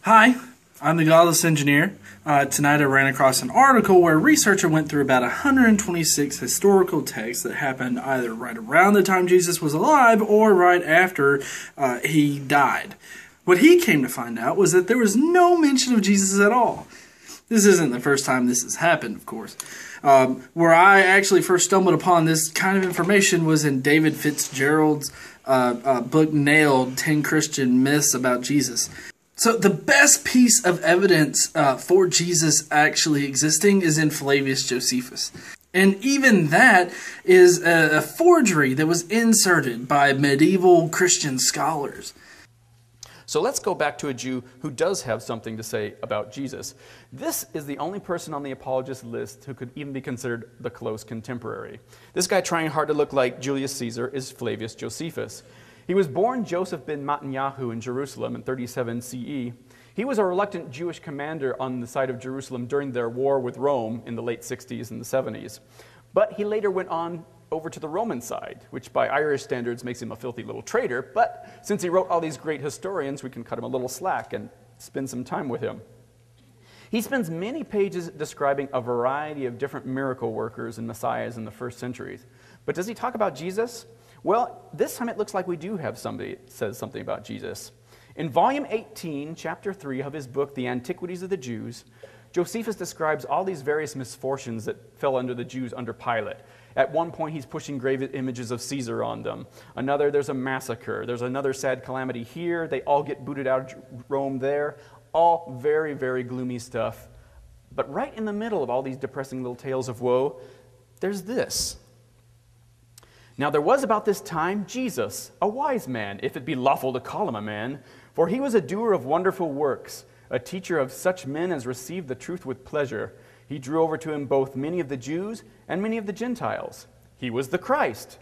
Hi, I'm the Godless Engineer. Tonight I ran across an article where a researcher went through about 126 historical texts that happened either right around the time Jesus was alive or right after he died. What he came to find out was that there was no mention of Jesus at all. This isn't the first time this has happened, of course. Where I actually first stumbled upon this kind of information was in David Fitzgerald's book Nailed, 10 Christian Myths About Jesus. So the best piece of evidence for Jesus actually existing is in Flavius Josephus. And even that is a forgery that was inserted by medieval Christian scholars. So let's go back to a Jew who does have something to say about Jesus. This is the only person on the apologist list who could even be considered the close contemporary. This guy trying hard to look like Julius Caesar is Flavius Josephus. He was born Joseph ben Matanyahu in Jerusalem in 37 CE. He was a reluctant Jewish commander on the side of Jerusalem during their war with Rome in the late 60s and the 70s. But he later went on over to the Roman side, which by Irish standards makes him a filthy little traitor. But since he wrote all these great historians, we can cut him a little slack and spend some time with him. He spends many pages describing a variety of different miracle workers and messiahs in the first centuries. But does he talk about Jesus? Well, this time it looks like we do have somebody that says something about Jesus. In volume 18, chapter 3 of his book, The Antiquities of the Jews, Josephus describes all these various misfortunes that fell under the Jews under Pilate. At one point, he's pushing grave images of Caesar on them. Another, there's a massacre. There's another sad calamity here. They all get booted out of Rome there. All very, very gloomy stuff. But right in the middle of all these depressing little tales of woe, there's this. Now there was about this time Jesus, a wise man, if it be lawful to call him a man, for he was a doer of wonderful works, a teacher of such men as received the truth with pleasure. He drew over to him both many of the Jews and many of the Gentiles. He was the Christ.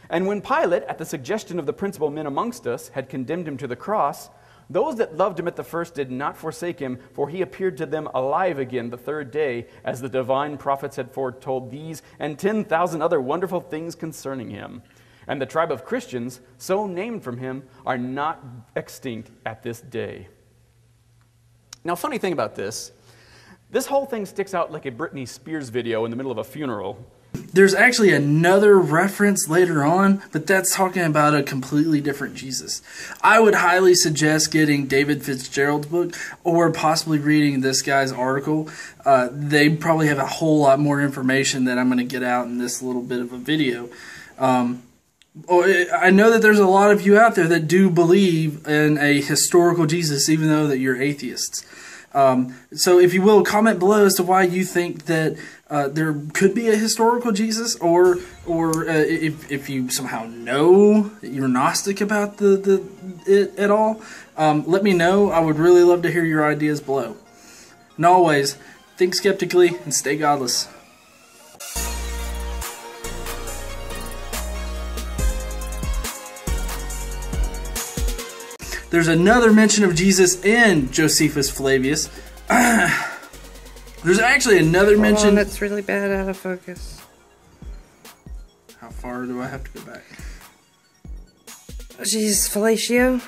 And when Pilate, at the suggestion of the principal men amongst us, had condemned him to the cross, those that loved him at the first did not forsake him, for he appeared to them alive again the third day, as the divine prophets had foretold these and 10,000 other wonderful things concerning him. And the tribe of Christians, so named from him, are not extinct at this day. Now, funny thing about this whole thing sticks out like a Britney Spears video in the middle of a funeral. There's actually another reference later on, but that's talking about a completely different Jesus. I would highly suggest getting David Fitzgerald's book or possibly reading this guy's article. They probably have a whole lot more information that I'm going to get out in this little bit of a video. I know that there's a lot of you out there that do believe in a historical Jesus, even though that you're atheists. So if you will, comment below as to why you think that there could be a historical Jesus, or if you somehow know that you're Gnostic about it at all, let me know. I would really love to hear your ideas below. And always, think skeptically and stay godless. There's another mention of Jesus in Josephus Flavius. There's actually another mention. That's really bad out of focus. How far do I have to go back? Jesus, fellatio.